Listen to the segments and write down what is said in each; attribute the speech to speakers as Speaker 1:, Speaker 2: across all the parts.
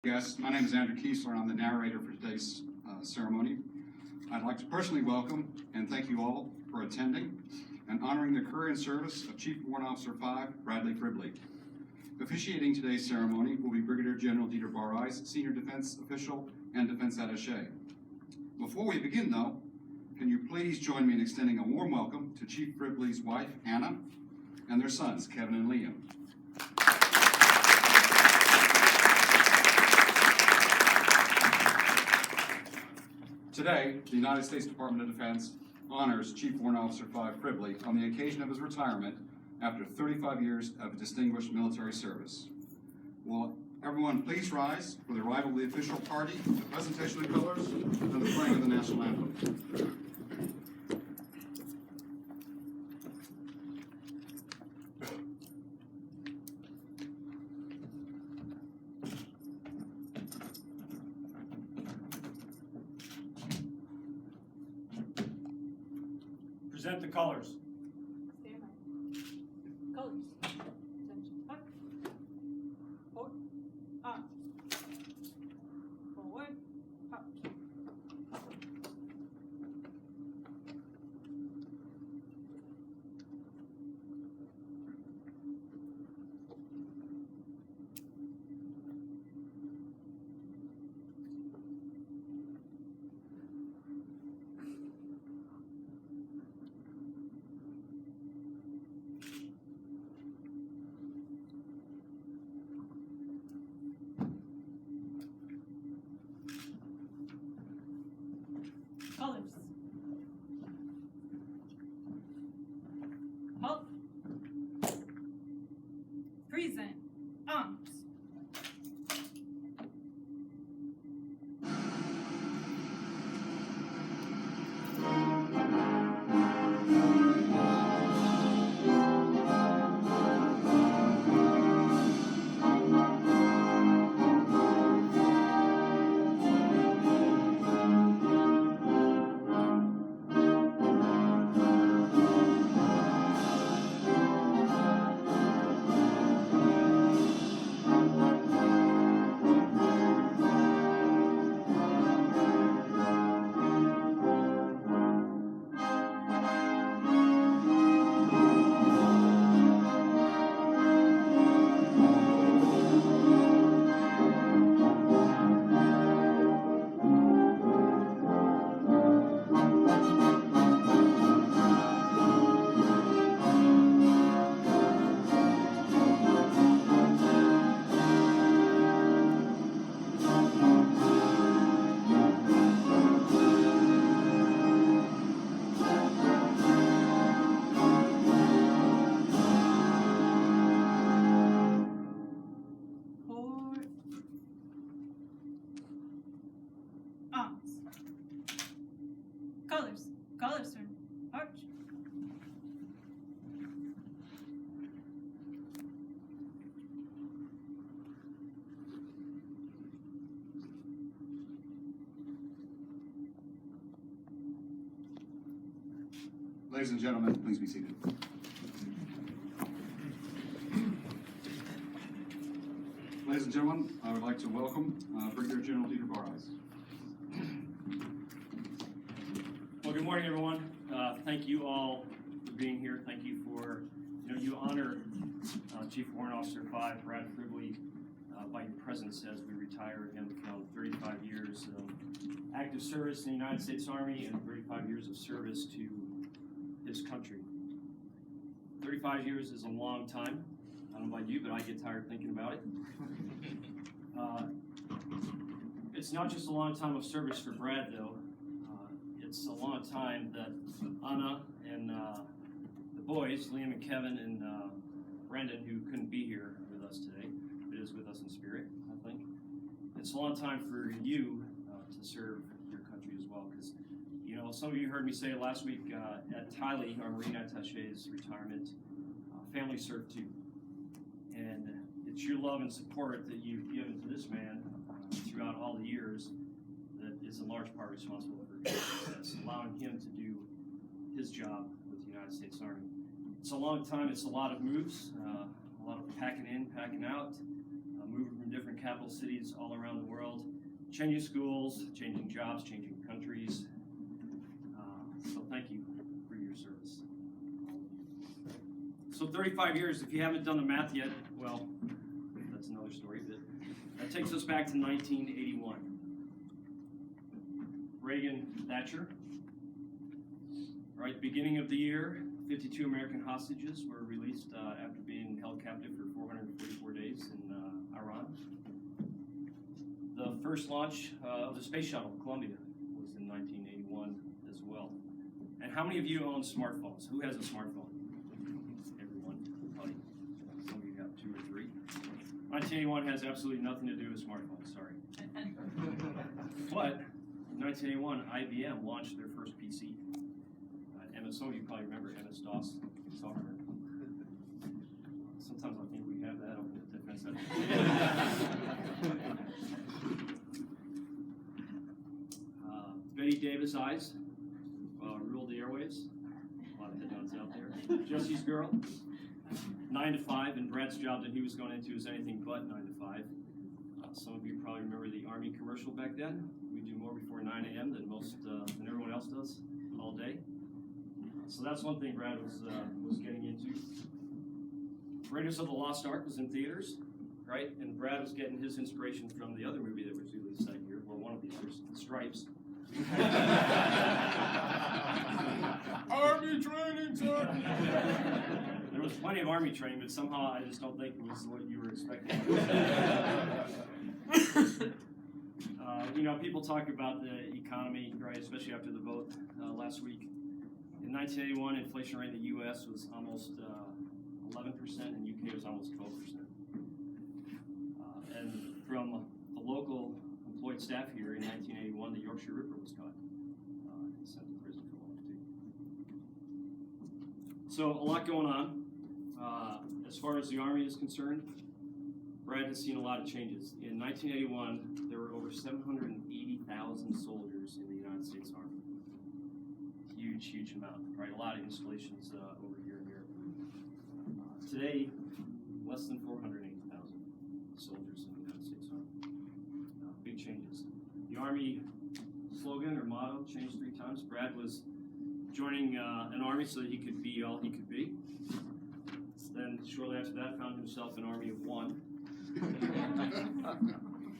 Speaker 1: Yes, my name is Andrew Kiesler, and I'm the narrator for today's ceremony. I'd like to personally welcome and thank you all for attending and honoring the career and service of Chief Warrant Officer 5, Bradley Fribley. Officiating today's ceremony will be Brigadier General Dieter Barreis, Senior Defense Official and Defense Attaché. Before we begin, though, can you please join me in extending a warm welcome to Chief Fribley's wife, Anna, and their sons, Kevin and Liam. Today, the United States Department of Defense honors Chief Warrant Officer 5 Fribley on the occasion of his retirement after 35 years of distinguished military service. Will everyone please rise for the arrival of the official party, the presentation of colors, and the playing of the national anthem.
Speaker 2: Present the colors.
Speaker 3: Stand by. Colors. Attention. Up. Forward. Up. Forward. Up. Colors. Halt. Present. Arms. Forward. Arms. Colors. Colors, sir. Arch.
Speaker 1: Ladies and gentlemen, please be seated. Ladies and gentlemen, I would like to welcome Brigadier General Dieter Barreis.
Speaker 2: Well, good morning, everyone. Thank you all for being here. Thank you for, you honor Chief Warrant Officer 5, Brad Fribley, by your presence as we retire him from 35 years of active service in the United States Army and 35 years of service to his country. 35 years is a long time. I don't know about you, but I get tired thinking about it. It's not just a long time of service for Brad, though. It's a long time that Anna and the boys, Liam and Kevin and Brendan, who couldn't be here with us today, but is with us in spirit, I think. It's a long time for you to serve your country as well, because some of you heard me say last week at Tylee, our Marine Attaché's retirement, family served too. And it's your love and support that you've given to this man throughout all the years that is in large part responsible for his success, allowing him to do his job with the United States Army. It's a long time, it's a lot of moves, a lot of packing in, packing out, moving from from different capital cities all around the world, changing schools, changing jobs, changing countries. So thank you for your service. So 35 years, if you haven't done the math yet, well, that's another story, but that takes us back to 1981. Reagan, Thatcher. Right, beginning of the year, 52 American hostages were released after being held captive for 444 days in Iran. The first launch of the space shuttle, Columbia, was in 1981 as well. And how many of you own smartphones? Who has a smartphone? Everyone, probably. Some of you have 2 or 3. 1981 has absolutely nothing to do with smartphones, sorry. But in 1981, IBM launched their first PC. And some of you probably remember MS-DOS software. Sometimes I think we have that on the defense side. Betty Davis Eyes ruled the airwaves. A lot of headlines out there. Jesse's Girl. 9 to 5, and Brad's job that he was going into is anything but 9 to 5. Some of you probably remember the Army commercial back then. We do more before 9 a.m. than everyone else does all day. So that's one thing Brad was getting into. Raiders of the Lost Ark was in theaters, right? And Brad was getting his inspiration from the other movie that was released that year, well, one of the others, Stripes.
Speaker 1: Army training, sir!
Speaker 2: There was plenty of Army training, but somehow I just don't think it was what you were expecting. People talk about the economy, right, especially after the vote last week. In 1981, inflation rate in the U.S. was almost 11%, and UK was almost 12%. And from the local employed staff here in 1981, the Yorkshire Ripper was caught and sent to prison for life, too. So a lot going on. As far as the Army is concerned, Brad has seen a lot of changes. In 1981, there were over 780,000 soldiers in the United States Army. Huge amount, right? A lot of installations over here in Europe. Today, less than 480,000 soldiers in the United States Army. Big changes. The Army slogan or motto changed 3 times. Brad was joining an Army so that he could be all he could be. Then, shortly after that, found himself an Army of 1.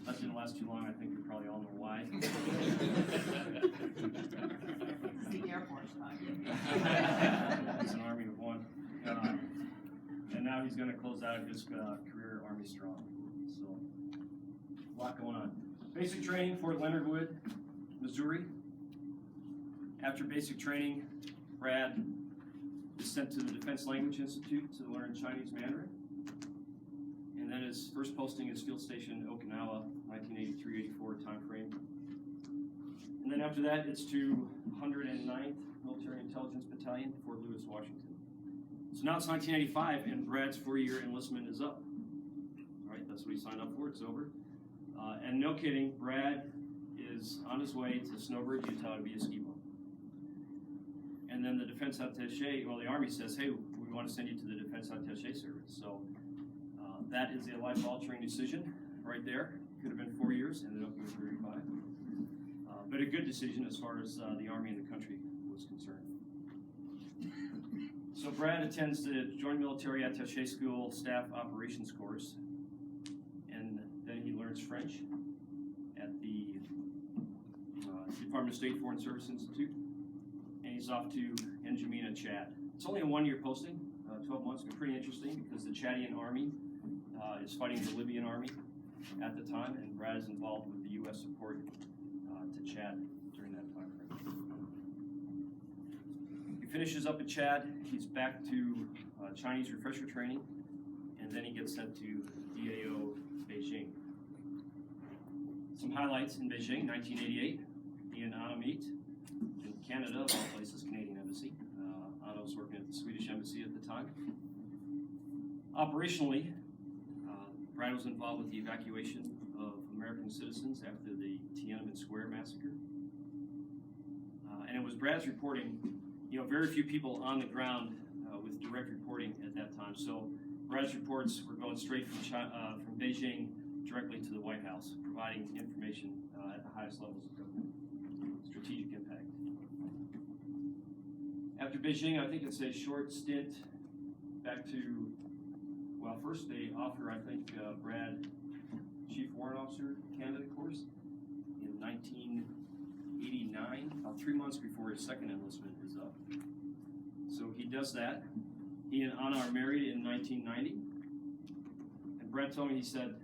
Speaker 2: That didn't last too long. I think you probably all know why.
Speaker 4: The Air Force,
Speaker 2: He's an Army of 1. And now he's going to close out his career Army Strong. So, a lot going on. Basic training, Fort Leonard Wood, Missouri. After basic training, Brad is sent to the Defense Language Institute to learn Chinese Mandarin. And then his first posting is Field Station Okinawa, 1983-84 time frame. And then after that, it's to 109th Military Intelligence Battalion, Fort Lewis, Washington. So now it's 1985, and Brad's 4-year enlistment is up. All right, that's what he signed up for. It's over. And no kidding, Brad is on his way to Snowbird, Utah, to be a ski bum. And then the defense attaché, well, the Army says, hey, we want to send you to the defense attaché service. So that is a life-altering decision right there. Could have been 4 years, ended up with 35. But a good decision as far as the Army and the country was concerned. So Brad attends the Joint Military Attaché School Staff Operations course, and then he learns French at the Department of State Foreign Service Institute, and he's off to N'Djamena, Chad. It's only a 1-year posting, 12 months, but pretty interesting because the Chadian Army is fighting the Libyan Army at the time, and Brad is involved with the U.S. support to Chad during that time frame. He finishes up at Chad, he's back to Chinese refresher training, and then he gets sent to DAO Beijing. Some highlights in Beijing, 1988, he and Anna meet in Canada, of all places, Canadian Embassy. Anna was working at the Swedish Embassy at the time. Operationally, Brad was involved with the evacuation of American citizens after the Tiananmen Square massacre. And it was Brad's reporting, very few people on the ground with direct reporting at that time. So Brad's reports were going straight from Beijing directly to the White House, providing information at the highest levels of government, strategic impact. After Beijing, I think it's a short stint back to, well, first they offer, I think, Brad, Chief Warrant Officer candidate course in 1989, about 3 months before his second enlistment is up. So he does that. He and Anna are married in 1990. And Brad told me, he said,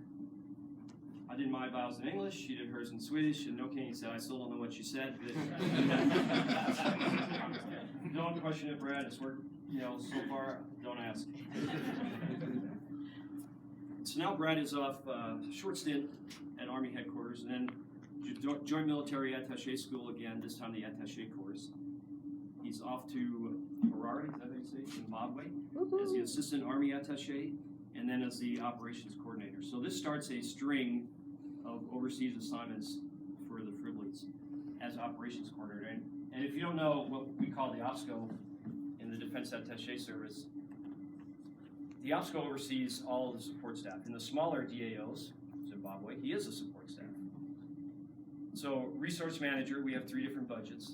Speaker 2: I did my vows in English, she did hers in Swedish, and okay, he said, I still don't know what she said, but don't question it, Brad, it's worked, so far, don't ask. So now Brad is off short stint at Army headquarters, and then joint military attaché school again, this time the attaché course. He's off to Harare, is that how you say it? Zimbabwe, as the assistant Army attaché, and then as the operations coordinator. So this starts a string of overseas assignments for the Fribleys as operations coordinator. And if you don't know what we call the OPSCO in the Defense Attaché Service, the OPSCO oversees all of the support staff. In the smaller DAOs, Zimbabwe, he is a support staff. So resource manager, we have 3 different budgets,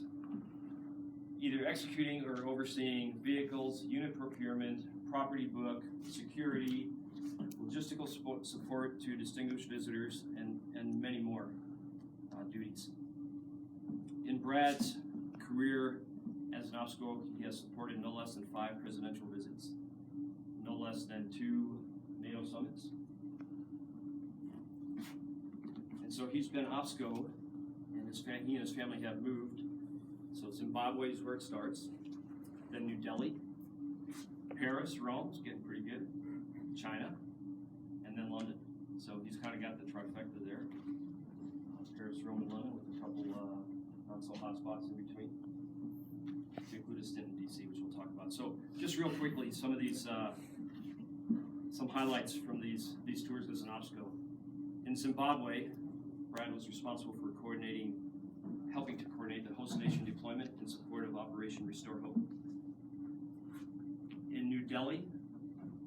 Speaker 2: either executing or overseeing vehicles, unit procurement, property book, security, logistical support to distinguished visitors, and many more duties. In Brad's career as an OPSCO, he has supported no less than 5 presidential visits, no less than 2 NATO summits. And so he's been OPSCO, and he and his family have moved. So Zimbabwe is where it starts, then New Delhi, Paris, Rome, is getting pretty good, China, and then London. So he's kind of got the trifecta there. Paris, Rome, and London with a couple not so hot spots in between. To include a stint in DC, which we'll talk about. So just real quickly, some of these, some highlights from these tours as an OPSCO. In Zimbabwe, Brad was responsible for helping to coordinate the host nation deployment in support of Operation Restore Hope. In New Delhi,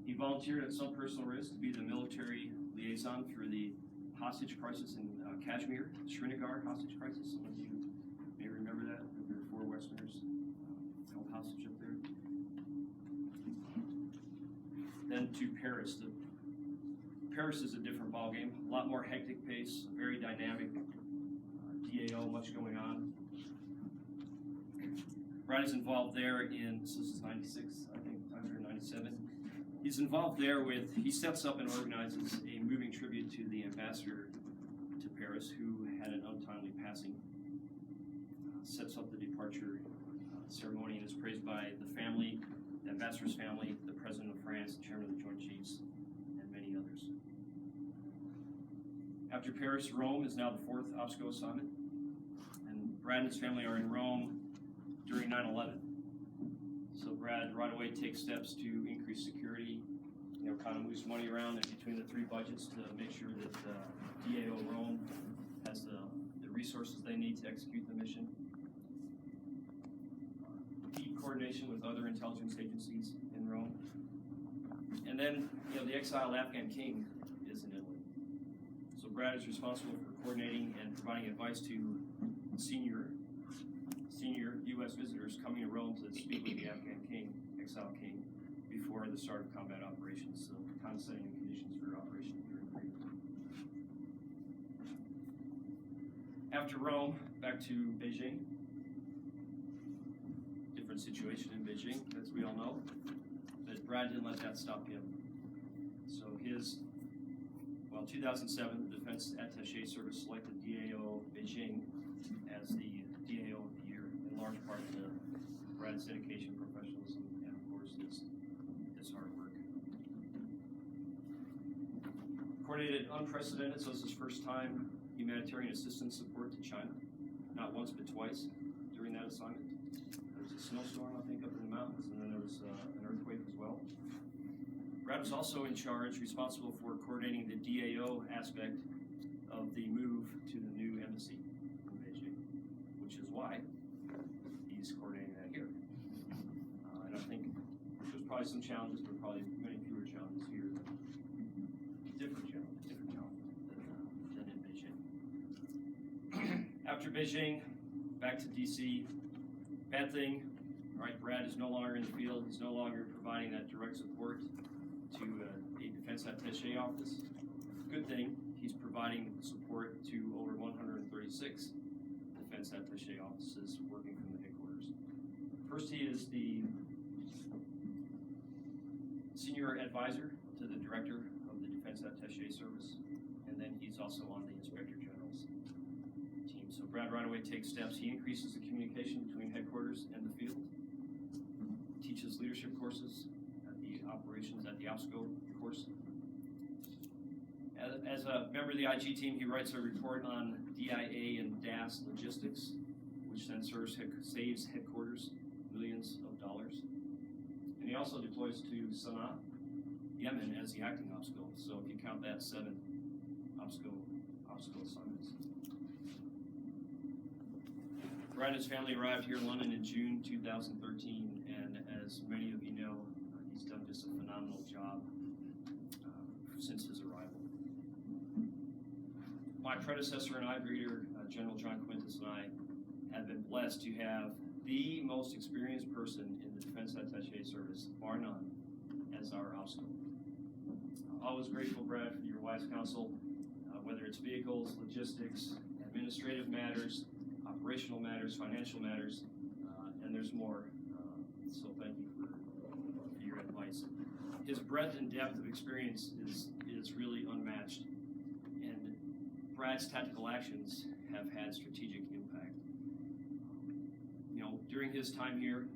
Speaker 2: he volunteered at some personal risk to be the military liaison for the hostage crisis in Kashmir, Srinagar hostage crisis. Some of you may remember that. There were 4 Westerners held hostage up there. Then to Paris. Paris is a different ballgame, a lot more hectic pace, very dynamic. DAO, much going on. Brad is involved there this is 96, I think, time period 97. He's involved there he sets up and organizes a moving tribute to the ambassador to Paris who had an untimely passing. Sets up the departure ceremony and is praised by the family, the ambassador's family, the President of France, the Chairman of the Joint Chiefs, and many others. After Paris, Rome is now the 4th OPSCO assignment. And Brad and his family are in Rome during 9/11. So Brad right away takes steps to increase security, kind of moves money around in between the 3 budgets to make sure that DAO Rome has the resources they need to execute the mission. Deep coordination with other intelligence agencies in Rome. And then, the exiled Afghan king is in Italy. So Brad is responsible for coordinating and providing advice to senior U.S. visitors coming to Rome to speak with the Afghan king, exiled king, before the start of combat operations. So kind of setting the conditions for operation during the period. After Rome, back to Beijing. Different situation in Beijing, as we all know. But Brad didn't let that stop him. So 2007, the Defense Attaché Service selected DAO Beijing as the DAO of the year, in large part to Brad's dedication, professionalism, and of course his hard work. Coordinated unprecedented, so this is his first time humanitarian assistance support to China, not once but twice during that assignment. There was a snowstorm, I think, up in the mountains, and then there was an earthquake as well. Brad was also in charge, responsible for coordinating the DAO aspect of the move to the new embassy in Beijing, which is why he's coordinating that here. And I think there's probably some challenges, but probably many fewer challenges here. Different challenges After Beijing, back to DC. Bad thing, all right, Brad is no longer in the field. He's no longer providing that direct support to a defense attaché office. Good thing, he's providing support to over 136 defense attaché offices working from the headquarters. First, he is the senior advisor to the director of the defense attaché service, and then he's also on the inspector general's team. So Brad right away takes steps. He increases the communication between headquarters and the field, teaches leadership courses at the operations, at the OPSCO course. As a member of the IG team, he writes a report on DIA and DAS logistics, which then saves headquarters millions of dollars. And he also deploys to Sana'a, Yemen as the acting OPSCO. So if you count that, 7 OPSCO assignments. Brad and his family arrived here in London in June 2013, and as many of you know, he's done just a phenomenal job since his arrival. My predecessor and I, Brigadier General John Quintus, and I have been blessed to have the most experienced person in the Defense Attaché Service, bar none, as our OPSCO. Always grateful, Brad, for your wise counsel, whether it's vehicles, logistics, administrative matters, operational matters, financial matters, and there's more. So thank you for your advice. His breadth and depth of experience is really unmatched, and Brad's tactical actions have had strategic impact. You know, during his time here,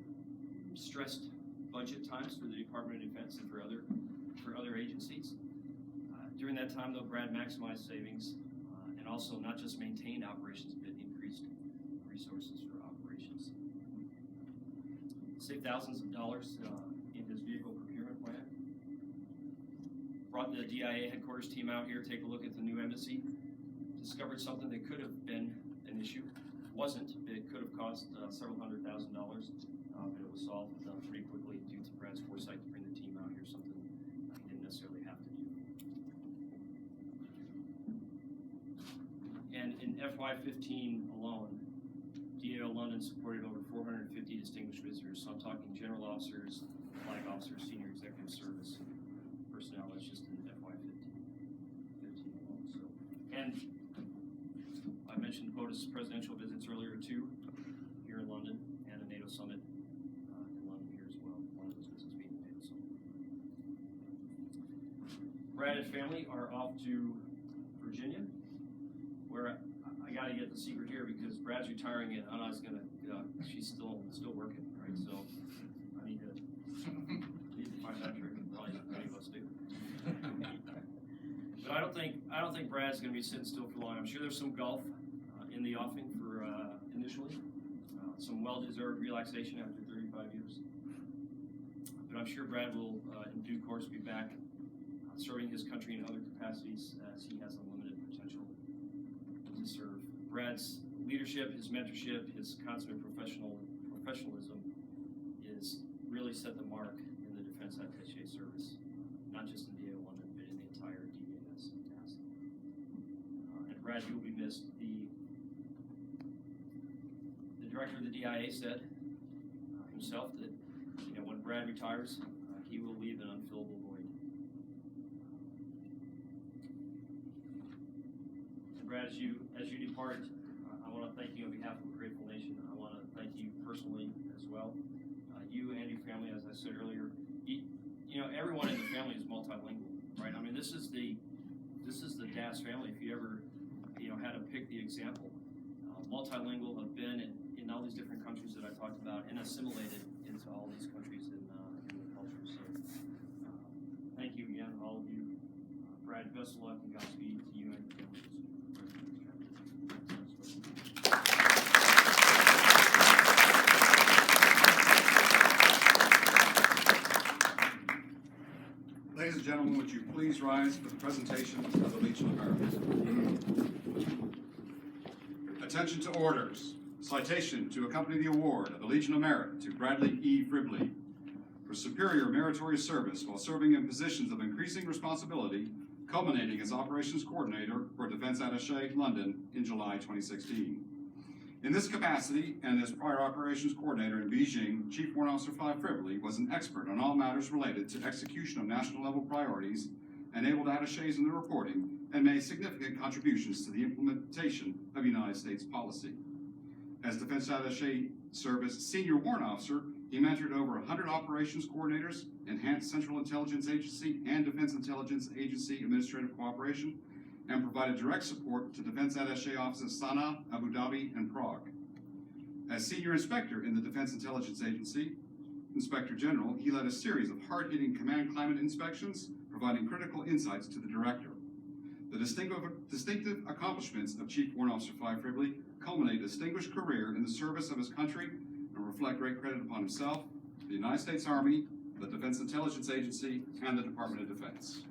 Speaker 2: stressed budget times for the Department of Defense and for other agencies. During that time, though, Brad maximized savings and also not just maintained operations, but increased resources for operations. Saved thousands of dollars in his vehicle procurement plan. Brought the DIA headquarters team out here, take a look at the new embassy. Discovered something that could have been an issue. Wasn't. It could have cost several $100,000, but it was solved pretty quickly due to Brad's foresight to bring the team out here, something he didn't necessarily have to do. And in FY15 alone, DAO London supported over 450 distinguished visitors. So I'm talking general officers, flag officers, senior executive service personnel. That's just in FY15 alone. So, and I mentioned POTUS presidential visits earlier too, here in London, and a NATO summit in London here as well. One of those visits being the NATO summit. Brad and family are off to Virginia, where I got to get the secret here because Brad's retiring and Anna's gonna, she's still working, right? So I need to find that trick. Probably many of us do. But I don't think Brad's gonna be sitting still for long. I'm sure there's some golf in the offing for initially, some well-deserved relaxation after 35 years. But I'm sure Brad will, in due course, be back serving his country in other capacities as he has unlimited potential to serve. Brad's leadership, his mentorship, his consummate professionalism is really set the mark in the Defense Attaché Service, not just in DAO London, but in the entire DAS task. And Brad, you will be missed. The director of the DIA said himself that when Brad retires, he will leave an unfillable void. And Brad, as you depart, I want to thank you on behalf of a grateful nation. I want to thank you personally as well. You and your family, as I said earlier, everyone in the family is multilingual, right? I mean, this is the DAS family. If you ever had to pick the example, multilingual, have been in all these different countries that I talked about and assimilated into all these countries in the culture. So thank you again, all of you. Brad, best of luck and Godspeed to you and your families.
Speaker 1: Ladies and gentlemen, would you please rise for the presentation of the Legion of Merit? Attention to orders. Citation to accompany the award of the Legion of Merit to Bradley E. Fribley for superior meritorious service while serving in positions of increasing responsibility, culminating as Operations Coordinator for Defense Attaché London in July 2016. In this capacity, and as prior operations coordinator in Beijing, Chief Warrant Officer 5 Fribley was an expert on all matters related to execution of national level priorities, enabled attachés in the reporting, and made significant contributions to the implementation of United States policy. As Defense Attaché Service Senior Warrant Officer, he mentored over 100 operations coordinators, enhanced Central Intelligence Agency and Defense Intelligence Agency administrative cooperation, and provided direct support to Defense Attaché offices Sana'a, Abu Dhabi, and Prague. As Senior Inspector in the Defense Intelligence Agency, Inspector General, he led a series of hard-hitting command climate inspections, providing critical insights to the Director. The distinctive accomplishments of Chief Warrant Officer 5 Fribley culminate a distinguished career in the service of his country and reflect great credit upon himself, the United States Army, the Defense Intelligence Agency, and the Department of Defense.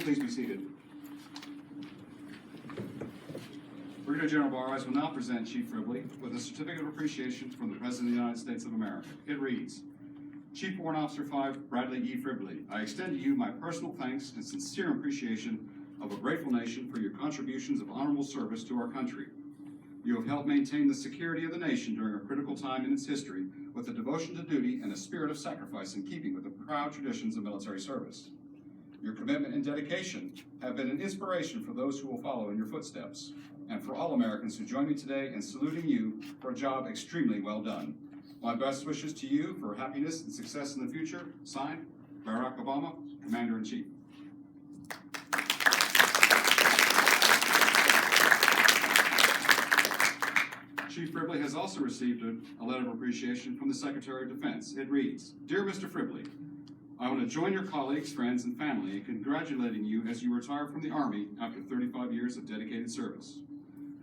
Speaker 1: Please be seated. Brigadier General Barres will now present Chief Fribley with a certificate of appreciation from the President of the United States of America. It reads, Chief Warrant Officer 5 Bradley E. Fribley, I extend to you my personal thanks and sincere appreciation of a grateful nation for your contributions of honorable service to our country. You have helped maintain the security of the nation during a critical time in its history with a devotion to duty and a spirit of sacrifice in keeping with the proud traditions of military service. Your commitment and dedication have been an inspiration for those who will follow in your footsteps, and for all Americans who join me today in saluting you for a job extremely well done. My best wishes to you for happiness and success in the future. Signed, Barack Obama, Commander-in-Chief. Chief Fribley has also received a letter of appreciation from the Secretary of Defense. It reads, Dear Mr. Fribley, I want to join your colleagues, friends, and family in congratulating you as you retire from the Army after 35 years of dedicated service.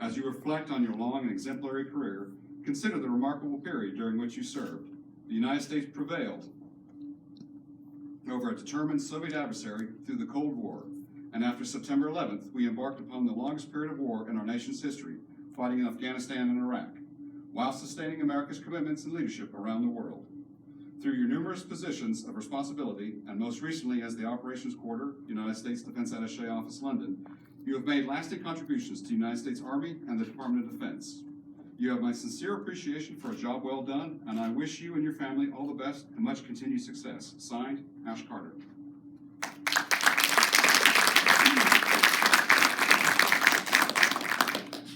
Speaker 1: As you reflect on your long and exemplary career, consider the remarkable period during which you served. The United States prevailed over a determined Soviet adversary through the Cold War, and after September 11th, we embarked upon the longest period of war in our nation's history, fighting in Afghanistan and Iraq, while sustaining America's commitments and leadership around the world. Through your numerous positions of responsibility, and most recently as the Operations Quarter, United States Defense Attaché Office, London, you have made lasting contributions to the United States Army and the Department of Defense. You have my sincere appreciation for a job well done, and I wish you and your family all the best and much continued success. Signed, Ash Carter.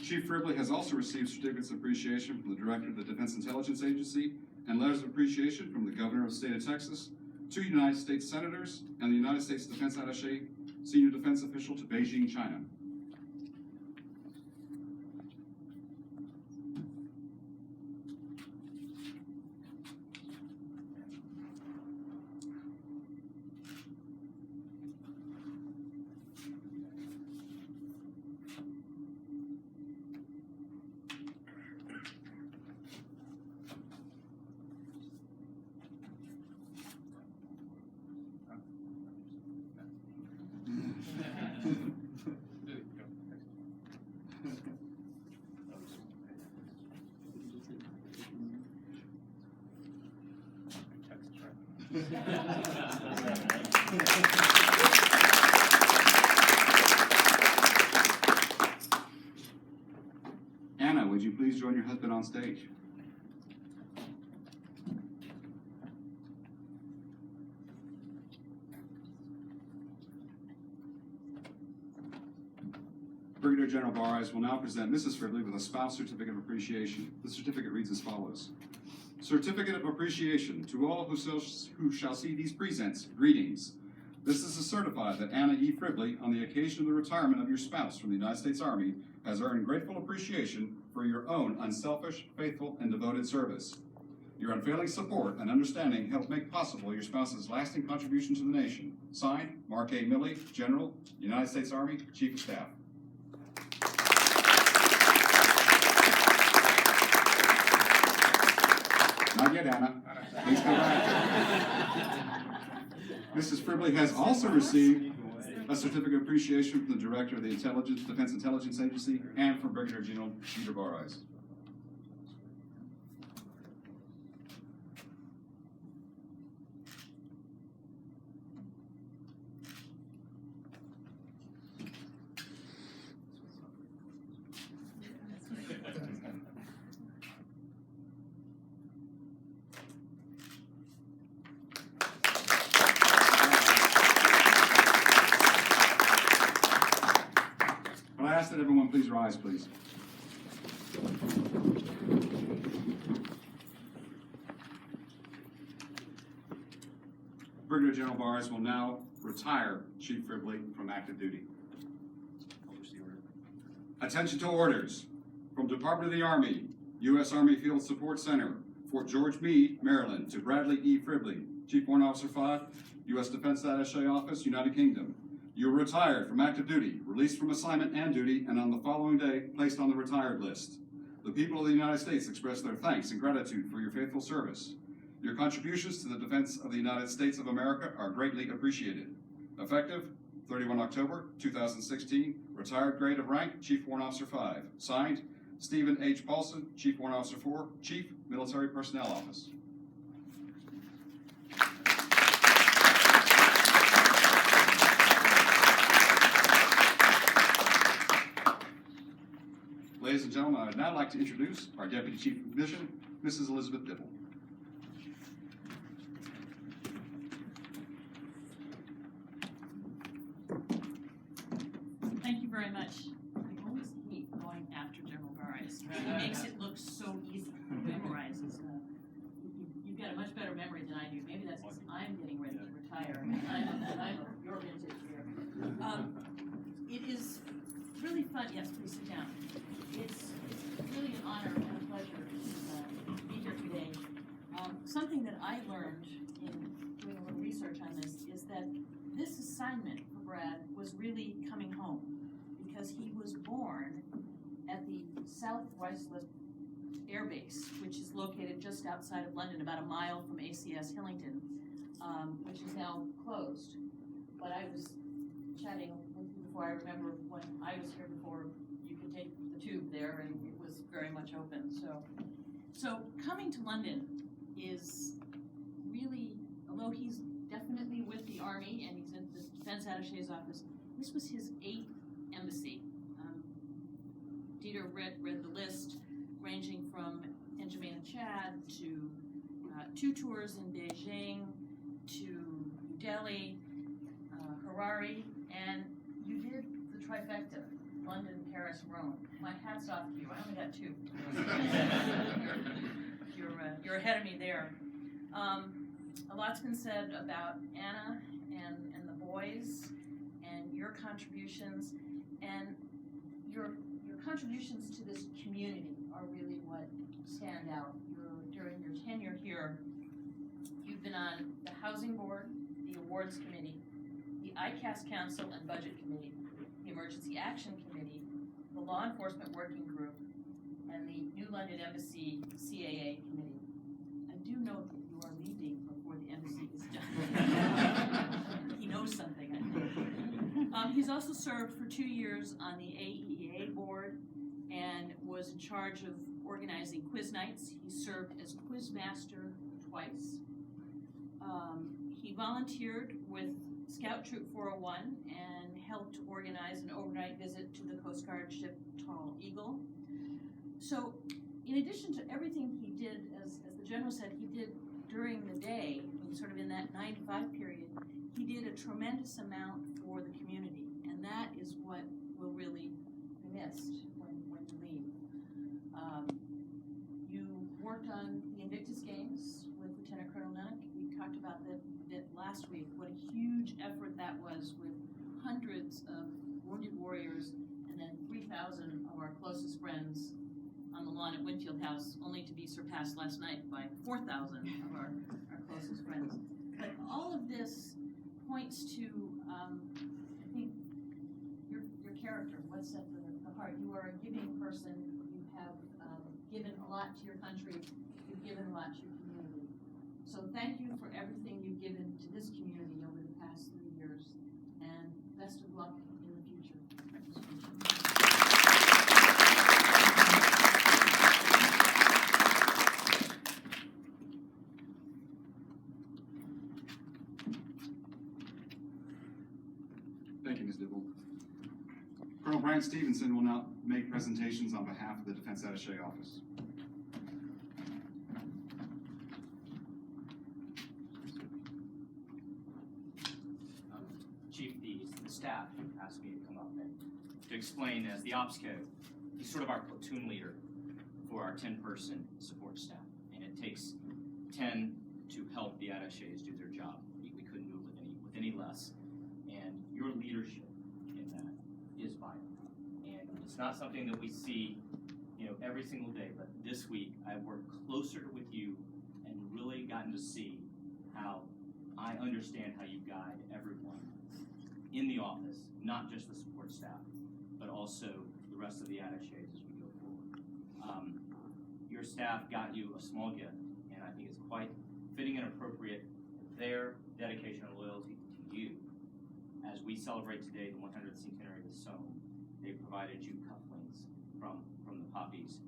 Speaker 1: Chief Fribley has also received certificates of appreciation from the Director of the Defense Intelligence Agency and letters of appreciation from the Governor of the State of Texas, 2 United States Senators, and the United States Defense Attaché, Senior Defense Official to Beijing, China. Anna, would you please join your husband on stage? Brigadier General Barres will now present Mrs. Fribley with a spouse certificate of appreciation. The certificate reads as follows. Certificate of appreciation to all who shall see these presents. Greetings. This is to certify that Anna E. Fribley, on the occasion of the retirement of your spouse from the United States Army, has earned grateful appreciation for your own unselfish, faithful, and devoted service. Your unfailing support and understanding helped make possible your spouse's lasting contribution to the nation. Signed, Mark A. Milley, General, United States Army, Chief of Staff. Not yet, Anna. Please go back. Mrs. Fribley has also received a certificate of appreciation from the Director of the Defense Intelligence Agency and from Brigadier General Peter Barres. Can I ask that everyone please rise, please? Brigadier General Barres will now retire Chief Fribley from active duty. Attention to orders. From Department of the Army, U.S. Army Field Support Center, Fort George Meade, Maryland, to Bradley E. Fribley, Chief Warrant Officer 5, U.S. Defense Attaché Office, United Kingdom. You are retired from active duty, released from assignment and duty, and on the following day, placed on the retired list. The people of the United States express their thanks and gratitude for your faithful service. Your contributions to the defense of the United States of America are greatly appreciated. Effective 31 October 2016, retired grade of rank, Chief Warrant Officer 5. Signed, Stephen H. Paulson, Chief Warrant Officer 4, Chief Military Personnel Office. Ladies and gentlemen, I'd now like to introduce our Deputy Chief of Mission, Mrs. Elizabeth Dibble.
Speaker 4: Thank you very much. I always hate going after General Barres. He makes it look so easy to memorize. You've got a much better memory than I do. Maybe that's because I'm getting ready to retire. I'm your vintage here. It is really fun. Yes, please sit down. It's really an honor and a pleasure to be here today. Something that I learned in doing a little research on this is that this assignment for Brad was really coming home because he was born at the South Ruislip Air Base, which is located just outside of London, about a mile from ACS Hillington, which is now closed. But I was chatting with you before. I remember when I was here before, you could take the tube there, and it was very much open. So coming to London is really, although he's definitely with the Army and he's in the Defense Attaché's office, this was his 8th embassy. Dieter read the list, ranging from N'Djamena, Chad, to 2 tours in Beijing, to New Delhi, Harare, and you did the trifecta, London, Paris, Rome. My hat's off to you. I only got 2. You're ahead of me there. A lot's been said about Anna and the boys and your contributions, and your contributions to this community are really what stand out. During your tenure here, you've been on the Housing Board, the Awards Committee, the ICAS Council and Budget Committee, the Emergency Action Committee, the Law Enforcement Working Group, and the New London Embassy CAA Committee. I do note that you are leaving before the embassy is done. He knows something, I think. He's also served for 2 years on the AEA board and was in charge of organizing quiz nights. He served as quiz master twice. He volunteered with Scout Troop 401 and helped organize an overnight visit to the Coast Guard ship Tall Eagle. So, in addition to everything he did, as the General said, he did during the day, sort of in that 9 to 5 period, he did a tremendous amount for the community, and that is what will really be missed when you leave. You worked on the Invictus Games with Lieutenant Colonel Nunnick. We talked about that last week, what a huge effort that was, with hundreds of wounded warriors and then 3,000 of our closest friends on the lawn at Winfield House, only to be surpassed last night by 4,000 of our closest friends. But all of this points to, I think, your character, what's at the heart. You are a giving person. You have given a lot to your country. You've given a lot to your community. So thank you for everything you've given to this community over the
Speaker 1: you, Ms. Dibble. Colonel Brian Stevenson will now make presentations on behalf of the Defense Attaché Office.
Speaker 5: Chief, the staff asked me to come up and to explain as the ops code. He's sort of our platoon leader for our 10-person support staff, and it takes 10 to help the attachés do their job. We couldn't do it with any less, and your leadership in that is vital. And it's not something that we see, every single day. But this week, I've worked closer with you and really gotten to see how I understand how you guide everyone in the office, not just the support staff, but also the rest of the attachés as we go forward. Your staff got you a small gift, and I think it's quite fitting and appropriate their dedication and loyalty to you. As we celebrate today the 100th centenary of the Somme, they provided you cufflinks from the puppies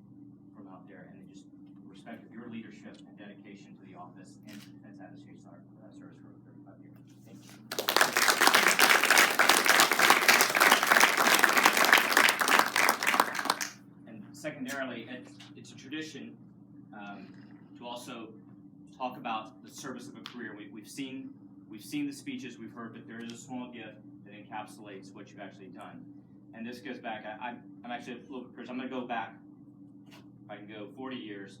Speaker 5: from out there, and they just respect your leadership and dedication to the office and to Defense Attaché service for 35 years. Thank you. And secondarily, it's a tradition to also talk about the service of a career. We've seen the speeches, we've heard, but there is a small gift that encapsulates what you've actually done. And this goes back, I'm actually a little bit privileged. I'm going to go back, if I can go 40 years.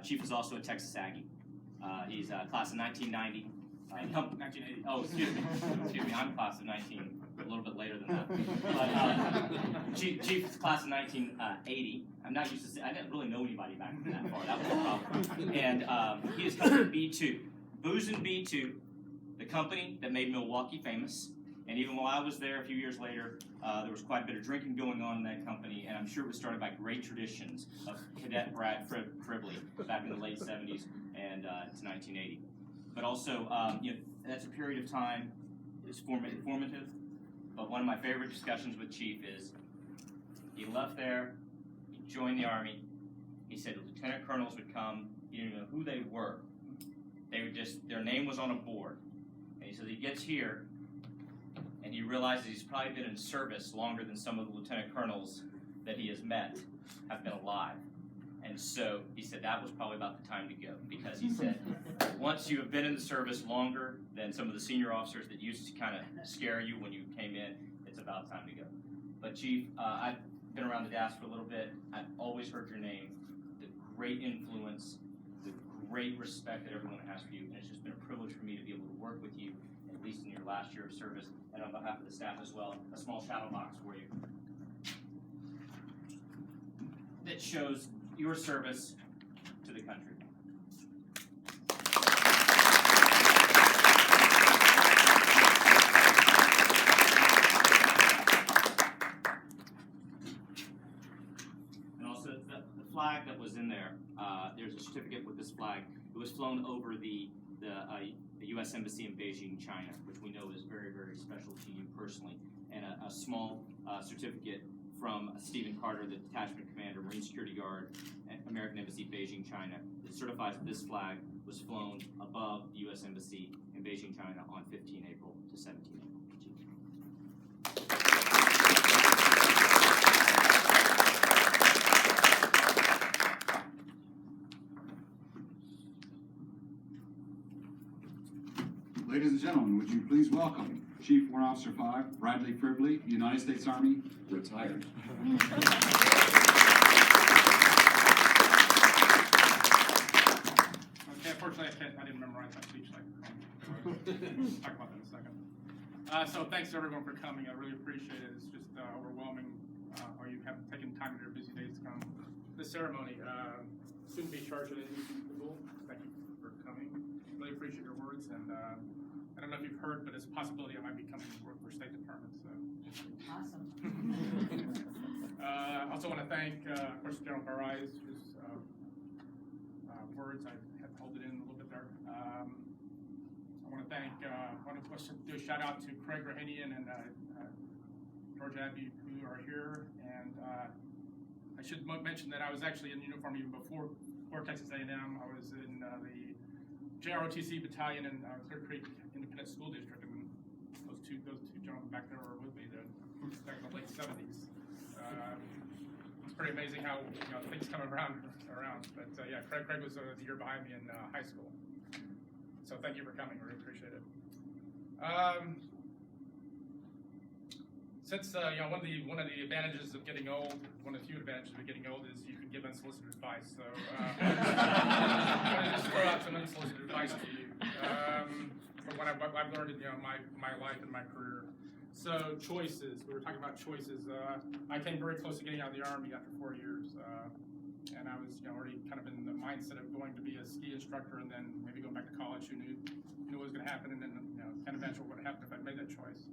Speaker 5: Chief is also a Texas Aggie. He's class of 1990. 1980. Oh, excuse me. I'm class of 19, a little bit later than that. But Chief is class of 1980. I'm not used to say, I didn't really know anybody back that far. That was a problem. And he is coming to B2. Booze and B2, the company that made Milwaukee famous. And even while I was there a few years later, there was quite a bit of drinking going on in that company, and I'm sure it was started by great traditions of Cadet Brad Fribley back in the late 70s and into 1980. But also, that's a period of time, it's formative, but one of my favorite discussions with Chief is, he left there, he joined the Army, he said lieutenant colonels would come, he didn't know who they were. They would just, their name was on a board. And he says he gets here, and he realizes he's probably been in service longer than some of the lieutenant colonels that he has met have been alive. And so he said that was probably about the time to go, because he said once you have been in the service longer than some of the senior officers that used to kind of scare you when you came in, it's about time to go. But Chief, I've been around the DAS for a little bit. I've always heard your name, the great influence, the great respect that everyone has for you, and it's just been a privilege for me to be able to work with you, at least in your last year of service. And on behalf of the staff as well, a small shadow box for you that shows your service to the country. And also the flag that was in there, there's a certificate with this flag. It was flown over the U.S. Embassy in Beijing, China, which we know is very, very special to you personally, and a small certificate from Stephen Carter, the detachment commander, Marine Security Guard, at American Embassy, Beijing, China, that certifies that this flag was flown above the U.S. Embassy in Beijing, China on 15 April to 17 April.
Speaker 1: Ladies and gentlemen, would you please welcome Chief Warrant Officer 5, Bradley Fribley, United States Army, retired.
Speaker 6: Okay, unfortunately I didn't memorize my speech like talk about that in a second. So thanks to everyone for coming. I really appreciate it. It's just overwhelming how you have taken time in your busy days to come. This ceremony shouldn't be charged with anything people. Thank you for coming. Really appreciate your words, and I don't know if you've heard, but it's a possibility I might be coming to work for State Department. So
Speaker 4: Awesome.
Speaker 6: I also want to thank, of course, General Barrais, whose words I have to hold it in a little bit there. I want to thank, want to do a shout out to Craig Rahanian and George Abbey, who are here. And I should mention that I was actually in uniform even before Texas A&M. I was in the JROTC battalion in Clear Creek Independent School District, and those two gentlemen back there with me then, back in the late 70s. It's pretty amazing how things come around. But yeah, Craig was the year behind me in high school. So thank you for coming. Really appreciate it. Since one of the advantages of getting old, one of the few advantages of getting old is you can give unsolicited advice. So I'm going to just throw out some unsolicited advice to you from what I've learned in my life and my career. So choices. We were talking about choices. I came very close to getting out of the Army after 4 years, and I was already kind of in the mindset of going to be a ski instructor and then maybe going back to college. Who knew what was going to happen, and then kind of eventually what would happen if I made that choice.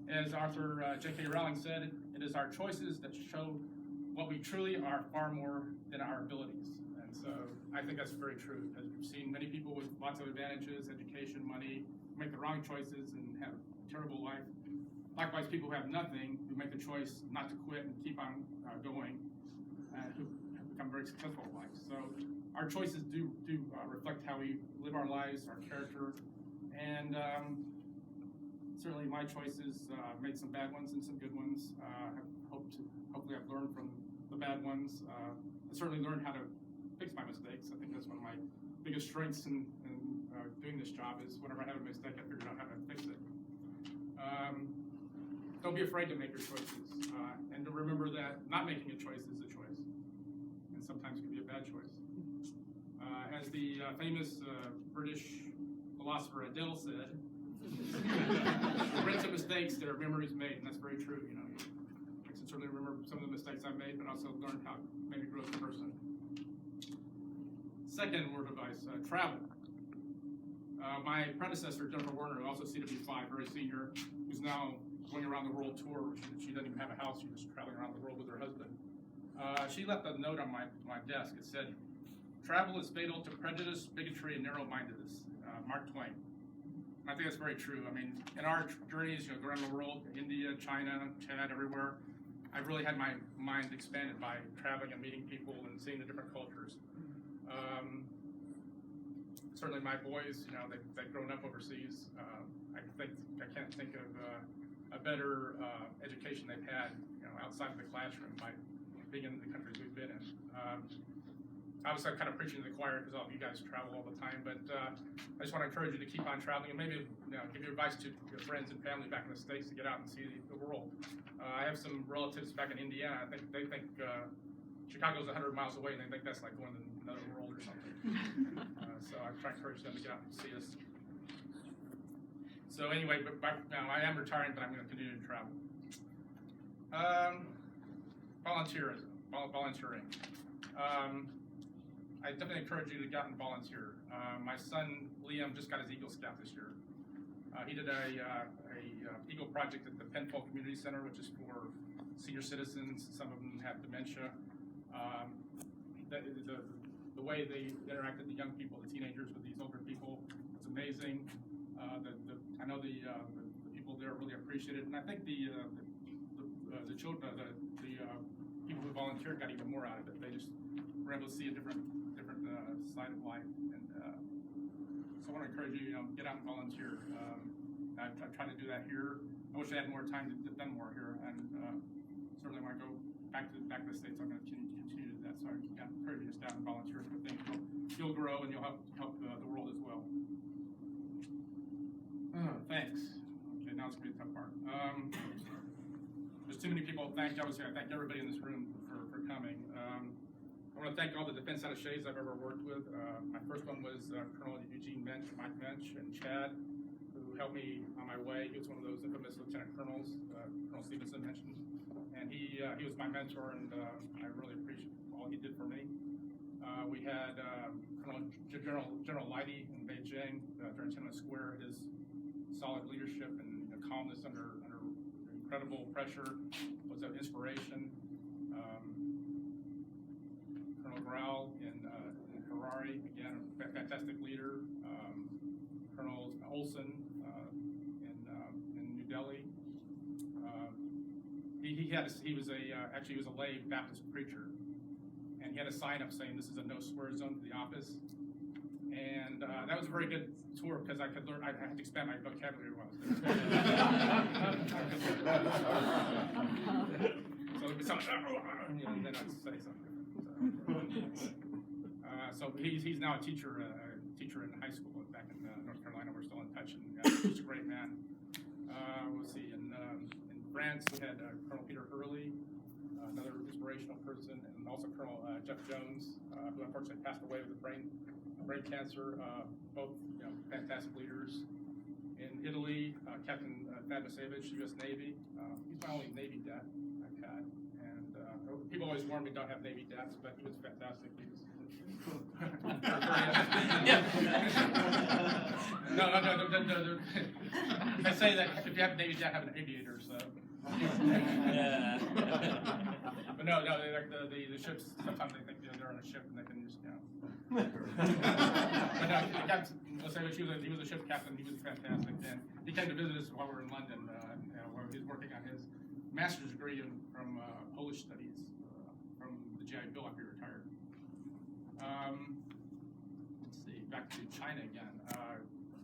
Speaker 6: As Arthur J.K. Rowling said, it is our choices that show what we truly are far more than our abilities. And so I think that's very true, because we've seen many people with lots of advantages, education, money, make the wrong choices and have a terrible life. Likewise, people who have nothing, who make the choice not to quit and keep on going, who have become very successful in life. So our choices do reflect how we live our lives, our character, and certainly my choices made some bad ones and some good ones. Hopefully I've learned from the bad ones. I certainly learned how to fix my mistakes. I think that's one of my biggest strengths in doing this job, is whenever I have a mistake, I figure out how to fix it. Don't be afraid to make your choices, and to remember that not making a choice is a choice, and sometimes it can be a bad choice. As the famous British philosopher Adele said, regrets of mistakes, there are memories made, and that's very true. I can certainly remember some of the mistakes I made, but also learned how to maybe grow as a person. Second word of advice, travel. My predecessor, Jennifer Warner, also CW5, very senior, who's now going around the world tour. She doesn't even have a house, she's just traveling around the world with her husband. She left a note on my desk. It said, "Travel is fatal to prejudice, bigotry, and narrow-mindedness." Mark Twain. And I think that's very true. I mean, in our journeys, around the world, India, China, Chad, everywhere, I've really had my mind expanded by traveling and meeting people and seeing the different cultures. Certainly my boys, they've grown up overseas. I can't think of a better education they've had, outside of the classroom by being in the countries we've been in. Obviously, I'm kind of preaching to the choir because all of you guys travel all the time, but I just want to encourage you to keep on traveling and maybe give your advice to your friends and family back in the States to get out and see the world. I have some relatives back in Indiana. I think they think Chicago's 100 miles away, and they think that's like going to another world or something. So I try to encourage them to get out and see us. So anyway, now I am retiring, but I'm going to continue to travel. Volunteering. I definitely encourage you to get out and volunteer. My son Liam just got his Eagle Scout this year. He did a Eagle project at the Penfold Community Center, which is for senior citizens. Some of them have dementia. The way they interact with the young people, the teenagers with these older people, was amazing. I know the people there really appreciated it, and I think the children, the people who volunteered got even more out of it. They just were able to see a different side of life, and so I want to encourage you, get out and volunteer. I've tried to do that here. I wish I had more time to have done more here, and certainly when I go back to the States, I'm going to continue to do that. So I encourage you to stay out and volunteer for things. You'll grow, and you'll help the world as well. Thanks. Okay, now it's going to be the tough part. There's too many people to thank. Obviously, I thank everybody in this room for coming. I want to thank all the defense attachés I've ever worked with. My first one was Colonel Eugene Mensch, Mike Mensch, and Chad, who helped me on my way. He was one of those infamous lieutenant colonels, Colonel Stevenson mentioned, and he was my mentor, and I really appreciate all he did for me. We had General Leidy in Beijing during Tiananmen Square. His solid leadership and calmness under incredible pressure was an inspiration. Colonel Grau in Harare, again, a fantastic leader. Colonel Olson in New Delhi. He was a lay Baptist preacher, and he had a sign up saying this is a no swear zone to the office. And that was a very good tour because I could learn. I had to expand my vocabulary while I was there. So it'd be something, then I'd say something. So he's now a teacher in high school back in North Carolina. We're still in touch, and he's a great man. We'll see. In France, we had Colonel Peter Hurley, another inspirational person, and also Colonel Jeff Jones, who unfortunately passed away with brain cancer. Both fantastic leaders. In Italy, Captain Thad Masevich, U.S. Navy. He's my only Navy dad I've had, and people always warn me don't have Navy dads, but he was fantastic. He was no. I say that if you have a Navy dad, have an aviator. So. But no, the ships. Sometimes they think they're on a ship and they can just But no, he was a ship captain. He was fantastic. And he came to visit us while we were in London. Where he was working on his master's degree from Polish studies from the GI Bill after he retired. Let's see, back to China again.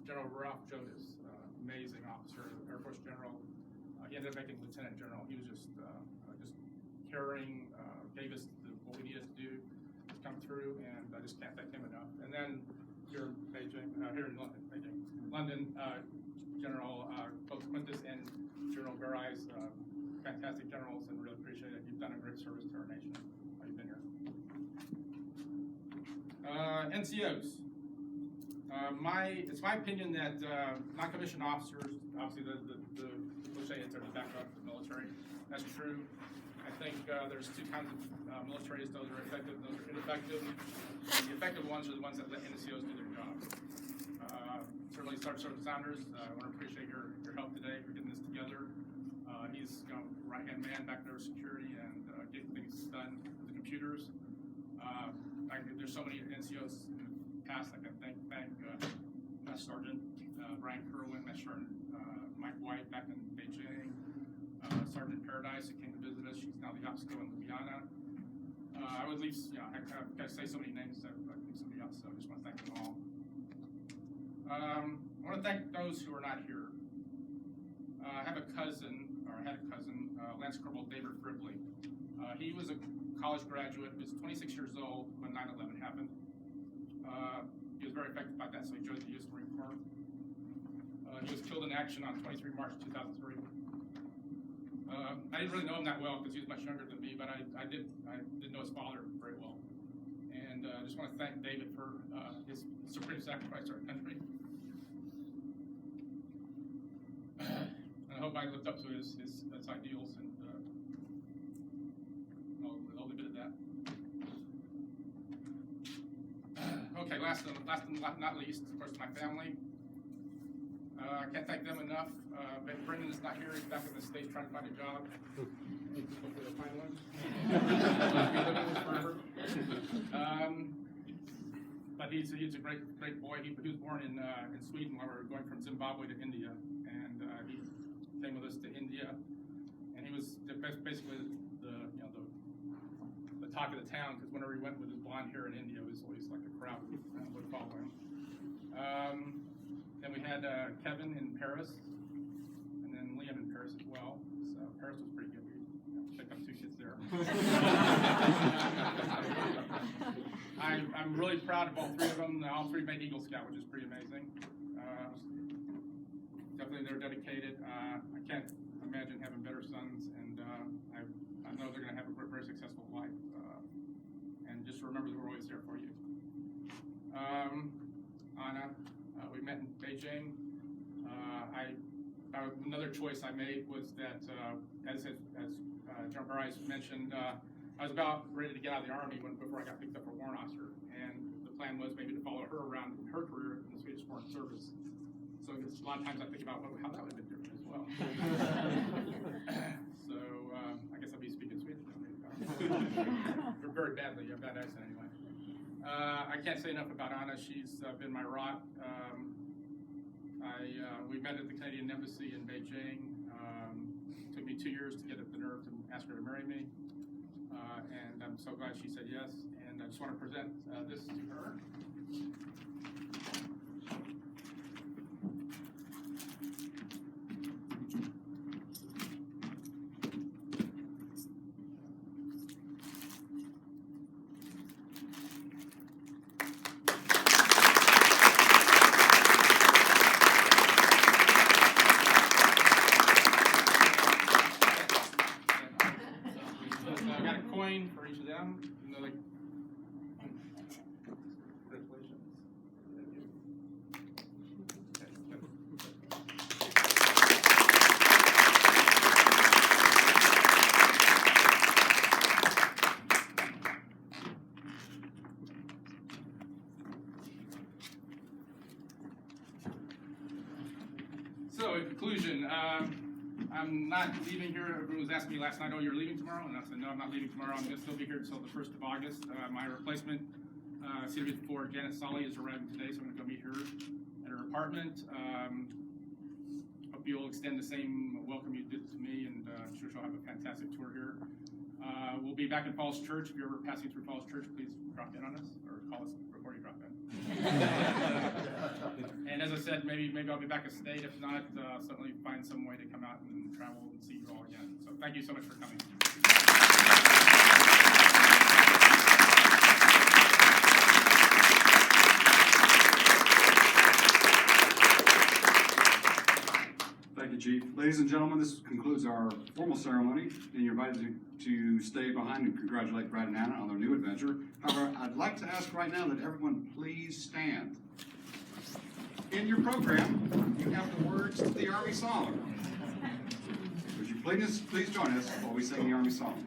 Speaker 6: General Ralph Jodas, amazing officer, Air Force General. He ended up making Lieutenant General. He was just caring, gave us what we needed to do to come through, and I just can't thank him enough. And then here in Beijing, London, General both Quintus and General Garais, fantastic generals, and really appreciate it. You've done a great service to our nation while you've been here. NCOs. It's my opinion that non-commissioned officers, obviously the cliche is they're the backup of the military. That's true. I think there's two kinds of militaries. Those are effective, those are ineffective. The effective ones are the ones that let NCOs do their job. Certainly, Sergeant Saunders, I want to appreciate your help today for getting this together. He's right-hand man back there with security and getting things done with the computers. There's so many NCOs in the past I can thank Master Sergeant Brian Kerwin, Master Sergeant Mike White back in Beijing, Sergeant Paradise who came to visit us. She's now the OPSCO in Ljubljana. I would leave, I've got to say so many names that I leave somebody else, so I just want to thank them all. I want to thank those who are not here. I had a cousin, Lance Corporal David Fribley. He was a college graduate, he was 26 years old when 9/11 happened. He was very affected by that, so he joined the U.S. Marine Corps. He was killed in action on 23 March 2003. I didn't really know him that well because he was much younger than me, but I did know his father very well. And I just want to thank David for his supreme sacrifice to our country. And I hope I lived up to his ideals, and I'll leave it at that. Okay, last and not least, of course, my family. I can't thank them enough. Brendan is not here. He's back in the States trying to find a job. Hopefully he'll find one. But he's a great boy. He was born in Sweden while we were going from Zimbabwe to India, and he came with us to India, and he was basically the talk of the town, because whenever he went with his blonde hair in India, it was always like a crowd would follow him. Then we had Kevin in Paris, and then Liam in Paris as well. So Paris was pretty good. We picked up 2 kids there. I'm really proud of all 3 of them. All 3 made Eagle Scout, which is pretty amazing. Definitely they're dedicated. I can't imagine having better sons, and I know they're going to have a very successful life. And just remember that we're always there for you. Anna, we met in Beijing. Another choice I made was that, as General Garais mentioned, I was about ready to get out of the Army before I got picked up for warrant officer, and the plan was maybe to follow her around in her career in the Swedish Foreign Service. So a lot of times I think about how that would have been different as well. So I guess I'll be speaking Swedish now. Very badly, a bad accent anyway. I can't say enough about Anna. She's been my rock. We met at the Canadian Embassy in Beijing. It took me 2 years to get up the nerve to ask her to marry me. And I'm so glad she said yes. And I just want to present this to her. I got a coin for each of them. Congratulations. So in conclusion, I'm not leaving here. Everyone was asking me last night, oh, you're leaving tomorrow? And I said, no, I'm not leaving tomorrow. I'm going to still be here until the 1st of August. My replacement, seated before Janet Solly, is arriving today, so I'm going to go meet her at her apartment. Hope you'll extend the same welcome you did to me, and I'm sure she'll have a fantastic tour here. We'll be back in Falls Church. If you're ever passing through Falls Church, please drop in on us, or call us before you drop in. And as I said, maybe I'll be back a state. If not, certainly find some way to come out and travel and see you all again. So thank you so much for coming.
Speaker 1: Thank you, Chief. Ladies and gentlemen, this concludes our formal ceremony, and you're invited to stay behind and congratulate Brad and Anna on their new adventure. However, I'd like to ask right now that everyone please stand. In your program, you have the words to the Army song. Would you please join us while we sing the Army song?